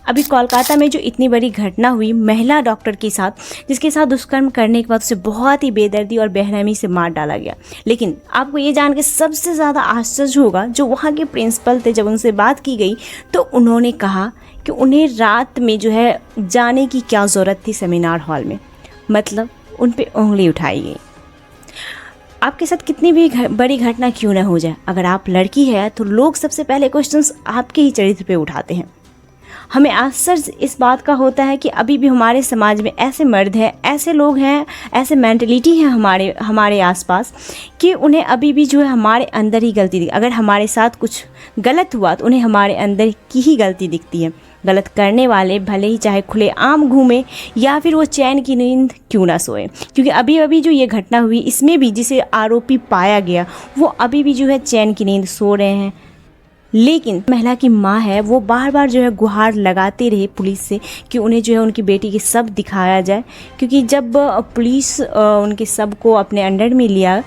अभी कोलकाता में जो इतनी बड़ी घटना हुई महिला डॉक्टर के साथ, जिसके साथ दुष्कर्म करने के बाद उसे बहुत ही बेदर्दी और बेरहमी से मार डाला गया। लेकिन आपको ये जान के सबसे ज़्यादा आश्चर्य होगा, जो वहाँ के प्रिंसिपल थे, जब उनसे बात की गई तो उन्होंने कहा कि उन्हें रात में जो है जाने की क्या ज़रूरत थी सेमिनार हॉल में, मतलब उन पे उंगली उठाई गई। आपके साथ कितनी भी बड़ी घटना क्यों ना हो जाए, अगर आप लड़की है तो लोग सबसे पहले क्वेश्चंस आपके ही चरित्र पे उठाते हैं। हमें आश्चर्य इस बात का होता है कि अभी भी हमारे समाज में ऐसे मर्द हैं, ऐसे लोग हैं, ऐसे मेंटलिटी है हमारे आसपास कि उन्हें अभी भी जो है हमारे अंदर ही गलती दिखती। अगर हमारे साथ कुछ गलत हुआ तो उन्हें हमारे अंदर की ही गलती दिखती है। गलत करने वाले भले ही चाहे खुले आम घूमे या फिर वो चैन की नींद क्यों ना सोए, क्योंकि अभी जो ये घटना हुई इसमें भी जिसे आरोपी पाया गया वो अभी भी जो है चैन की नींद सो रहे हैं। लेकिन महिला की माँ है वो बार बार जो है गुहार लगाते रहे पुलिस से कि उन्हें जो है उनकी बेटी के शव दिखाया जाए, क्योंकि जब पुलिस उनके शव को अपने अंडर में लिया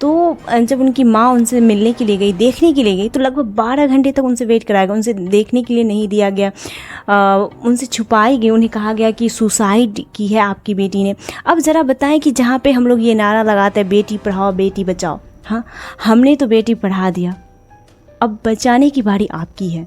तो जब उनकी माँ उनसे मिलने के लिए गई, देखने के लिए गई, तो लगभग 12 घंटे तक उनसे वेट कराया गया, उनसे देखने के लिए नहीं दिया गया, उनसे छुपाई गई। उन्हें कहा गया कि सुसाइड की है आपकी बेटी ने। अब ज़रा बताएं कि जहाँ पे हम लोग ये नारा लगाते हैं बेटी पढ़ाओ बेटी बचाओ, हाँ हमने तो बेटी पढ़ा दिया, अब बचाने की बारी आपकी है।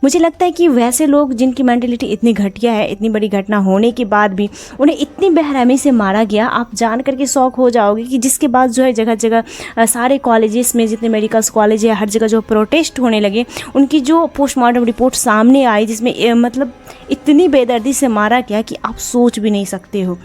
मुझे लगता है कि वैसे लोग जिनकी मेंटलिटी इतनी घटिया है, इतनी बड़ी घटना होने के बाद भी उन्हें इतनी बेरहमी से मारा गया, आप जान करके शौक हो जाओगे कि जिसके बाद जो है जगह जगह सारे कॉलेजेस में जितने मेडिकल कॉलेज है हर जगह जो प्रोटेस्ट होने लगे। उनकी जो पोस्टमार्टम रिपोर्ट सामने आई जिसमें मतलब इतनी बेदर्दी से मारा गया कि आप सोच भी नहीं सकते हो,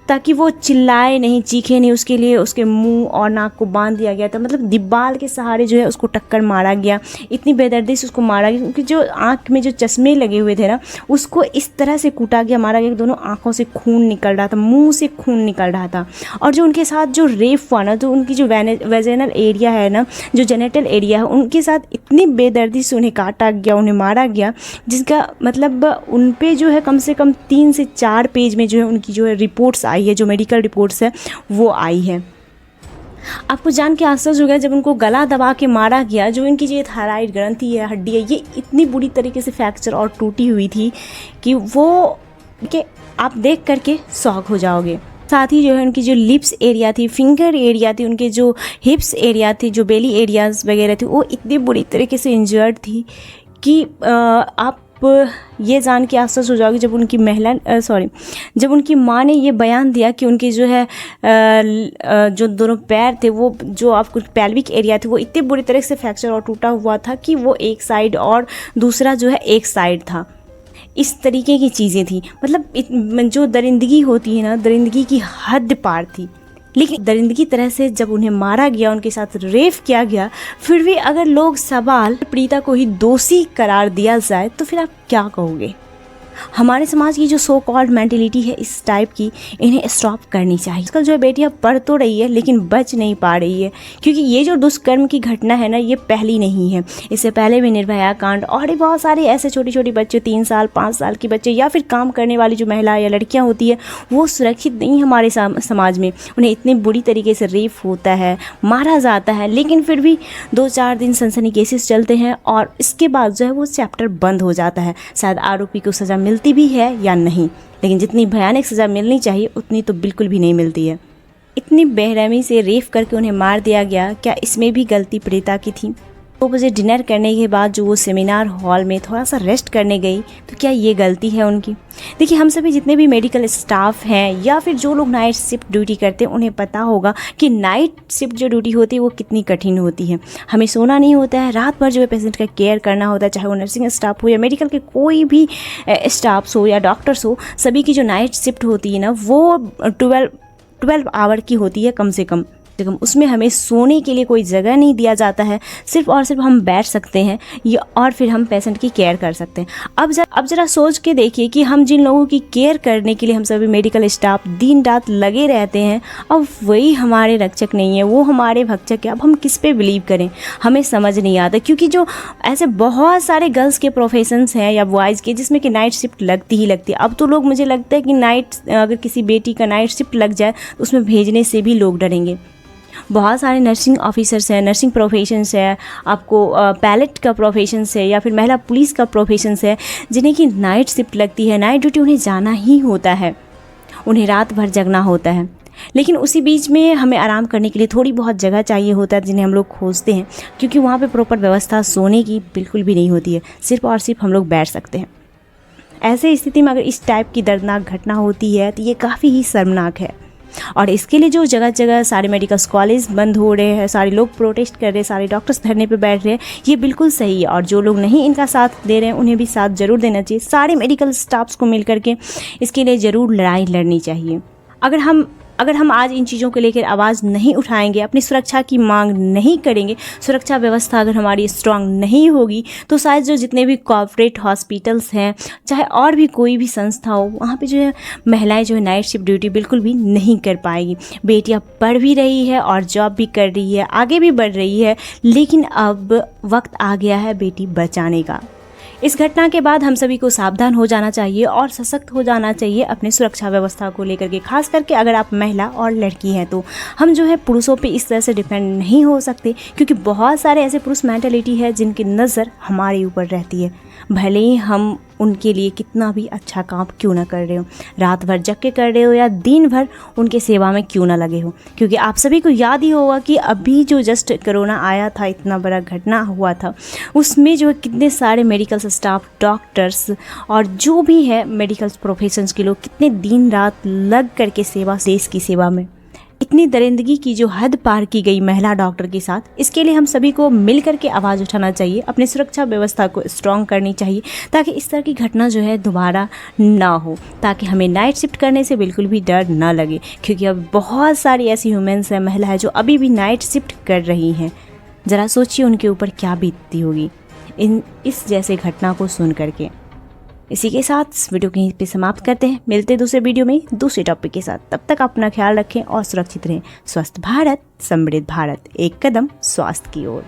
ताकि वो चिल्लाए नहीं, चीखे नहीं, उसके लिए उसके मुंह और नाक को बांध दिया गया था, मतलब दीवार के सहारे जो है उसको टक्कर मारा गया। इतनी बेदर्दी से उसको मारा गया क्योंकि जो आँख में जो चश्मे लगे हुए थे ना उसको इस तरह से कूटा गया, मारा गया कि दोनों आँखों से खून निकल रहा था, मुंह से खून निकल रहा था। और जो उनके साथ जो रेप हुआ ना, तो उनकी जो वेजिनल एरिया है ना, जो जेनिटल एरिया है, उनके साथ इतनी बेदर्दी से उन्हें काटा गया, उन्हें मारा गया, जिसका मतलब उन पे जो है कम से कम 3 से 4 पेज में जो है उनकी जो है रिपोर्ट्स आई है, जो मेडिकल रिपोर्ट्स है वो आई है। आपको जान के आश्चर्य हो गया जब उनको गला दबा के मारा गया, जो इनकी जो थायराइड ग्रंथि है, हड्डी है, ये इतनी बुरी तरीके से फ्रैक्चर और टूटी हुई थी कि वो कि आप देख करके शॉक हो जाओगे। साथ ही जो है उनकी जो लिप्स एरिया थी, फिंगर एरिया थी, उनके जो हिप्स एरिया थी, जो बेली एरियाज वगैरह थी, वो इतनी बुरी तरीके से इंजर्ड थी कि आप ये जान के आश्चर्य हो जाओगे जब उनकी माँ ने ये बयान दिया कि उनके जो है जो दोनों पैर थे, वो जो आपको पेल्विक एरिया थे, वो इतने बुरी तरह से फ्रैक्चर और टूटा हुआ था कि वो एक साइड और दूसरा जो है एक साइड था। इस तरीके की चीज़ें थी, मतलब जो दरिंदगी होती है ना, दरिंदगी की हद पार थी। लेकिन दरिंदगी तरह से जब उन्हें मारा गया, उनके साथ रेप किया गया, फिर भी अगर लोग सवाल पीड़िता को ही दोषी करार दिया जाए तो फिर आप क्या कहोगे? हमारे समाज की जो सो कॉल्ड मेंटलिटी है इस टाइप की, इन्हें स्टॉप करनी चाहिए। आजकल जो है बेटियां पढ़ तो रही है लेकिन बच नहीं पा रही है, क्योंकि ये जो दुष्कर्म की घटना है ना, ये पहली नहीं है। इससे पहले भी निर्भया कांड और भी बहुत सारे ऐसे छोटी छोटी बच्चे, 3 साल 5 साल की बच्चे या फिर काम करने वाली जो महिला या लड़कियां होती है, वो सुरक्षित नहीं हमारे समाज में। उन्हें इतनी बुरी तरीके से रेप होता है, मारा जाता है, लेकिन फिर भी 2-4 दिन सनसनी केसेस चलते हैं और इसके बाद जो है वो चैप्टर बंद हो जाता है। शायद आरोपी को सज़ा मिलती भी है या नहीं, लेकिन जितनी भयानक सज़ा मिलनी चाहिए उतनी तो बिल्कुल भी नहीं मिलती है। इतनी बेरहमी से रेप करके उन्हें मार दिया गया, क्या इसमें भी गलती पीड़िता की थी? 2 बजे डिनर करने के बाद जो वो सेमिनार हॉल में थोड़ा सा रेस्ट करने गई, तो क्या ये गलती है उनकी? देखिए, हम सभी जितने भी मेडिकल स्टाफ हैं या फिर जो लोग नाइट शिफ्ट ड्यूटी करते हैं, उन्हें पता होगा कि नाइट शिफ्ट जो ड्यूटी होती है वो कितनी कठिन होती है। हमें सोना नहीं होता है, रात भर जो है पेशेंट का केयर करना होता है, चाहे वो नर्सिंग स्टाफ हो या मेडिकल के कोई भी स्टाफ्स हो या डॉक्टर्स हो, सभी की जो नाइट शिफ्ट होती है ना, वो 12 आवर की होती है कम से कम। उसमें हमें सोने के लिए कोई जगह नहीं दिया जाता है, सिर्फ और सिर्फ हम बैठ सकते हैं या और फिर हम पेशेंट की केयर कर सकते हैं। अब जरा सोच के देखिए कि हम जिन लोगों की केयर करने के लिए हम सभी मेडिकल स्टाफ दिन रात लगे रहते हैं, अब वही हमारे रक्षक नहीं है, वो हमारे भक्षक है। अब हम किस पे बिलीव करें, हमें समझ नहीं आता, क्योंकि जो ऐसे बहुत सारे गर्ल्स के प्रोफेशंस हैं या बॉयज़ के जिसमें कि नाइट शिफ्ट लगती ही लगती है। अब तो लोग, मुझे लगता है कि अगर किसी बेटी का नाइट शिफ्ट लग जाए तो उसमें भेजने से भी लोग डरेंगे। बहुत सारे नर्सिंग ऑफिसर्स हैं, नर्सिंग प्रोफेशंस है, आपको पायलट का प्रोफेशंस है, या फिर महिला पुलिस का प्रोफेशंस है, जिन्हें कि नाइट शिफ्ट लगती है, नाइट ड्यूटी उन्हें जाना ही होता है, उन्हें रात भर जगना होता है। लेकिन उसी बीच में हमें आराम करने के लिए थोड़ी बहुत जगह चाहिए होता है, जिन्हें हम लोग खोजते हैं, क्योंकि वहाँ पे प्रॉपर व्यवस्था सोने की बिल्कुल भी नहीं होती है, सिर्फ और सिर्फ हम लोग बैठ सकते हैं। ऐसे स्थिति में अगर इस टाइप की दर्दनाक घटना होती है तो ये काफ़ी ही शर्मनाक है। और इसके लिए जो जगह जगह सारे मेडिकल कॉलेज बंद हो रहे हैं, सारे लोग प्रोटेस्ट कर रहे हैं, सारे डॉक्टर्स धरने पे बैठ रहे हैं, ये बिल्कुल सही है। और जो लोग नहीं इनका साथ दे रहे हैं उन्हें भी साथ ज़रूर देना चाहिए। सारे मेडिकल स्टाफ्स को मिल करके इसके लिए ज़रूर लड़ाई लड़नी चाहिए। अगर हम आज इन चीज़ों को लेकर आवाज़ नहीं उठाएंगे, अपनी सुरक्षा की मांग नहीं करेंगे, सुरक्षा व्यवस्था अगर हमारी स्ट्रांग नहीं होगी, तो शायद जो जितने भी कॉर्पोरेट हॉस्पिटल्स हैं, चाहे और भी कोई भी संस्था हो, वहाँ पे जो है महिलाएं जो है नाइट शिफ्ट ड्यूटी बिल्कुल भी नहीं कर पाएगी। बेटियाँ पढ़ भी रही है और जॉब भी कर रही है, आगे भी बढ़ रही है, लेकिन अब वक्त आ गया है बेटी बचाने का। इस घटना के बाद हम सभी को सावधान हो जाना चाहिए और सशक्त हो जाना चाहिए अपने सुरक्षा व्यवस्था को लेकर के। खास करके अगर आप महिला और लड़की हैं तो हम जो है पुरुषों पे इस तरह से डिपेंड नहीं हो सकते, क्योंकि बहुत सारे ऐसे पुरुष मेंटालिटी है जिनकी नज़र हमारे ऊपर रहती है, भले ही हम उनके लिए कितना भी अच्छा काम क्यों ना कर रहे हो, रात भर जग के कर रहे हो या दिन भर उनके सेवा में क्यों ना लगे हो। क्योंकि आप सभी को याद ही होगा कि अभी जो जस्ट कोरोना आया था, इतना बड़ा घटना हुआ था, उसमें जो कितने सारे मेडिकल स्टाफ, डॉक्टर्स और जो भी है मेडिकल प्रोफेशंस के लोग कितने दिन रात लग करके सेवा, देश की सेवा में इतनी दरिंदगी की जो हद पार की गई महिला डॉक्टर के साथ, इसके लिए हम सभी को मिल करके आवाज़ उठाना चाहिए, अपनी सुरक्षा व्यवस्था को स्ट्रॉन्ग करनी चाहिए, ताकि इस तरह की घटना जो है दोबारा ना हो, ताकि हमें नाइट शिफ्ट करने से बिल्कुल भी डर ना लगे। क्योंकि अब बहुत सारी ऐसी ह्यूमेंस हैं, महिला है, जो अभी भी नाइट शिफ्ट कर रही हैं। ज़रा सोचिए उनके ऊपर क्या बीतती होगी इस जैसे घटना को सुन करके। इसी के साथ इस वीडियो को यहीं पे समाप्त करते हैं। मिलते हैं दूसरे वीडियो में दूसरे टॉपिक के साथ। तब तक अपना ख्याल रखें और सुरक्षित रहें। स्वस्थ भारत, समृद्ध भारत, एक कदम स्वास्थ्य की ओर।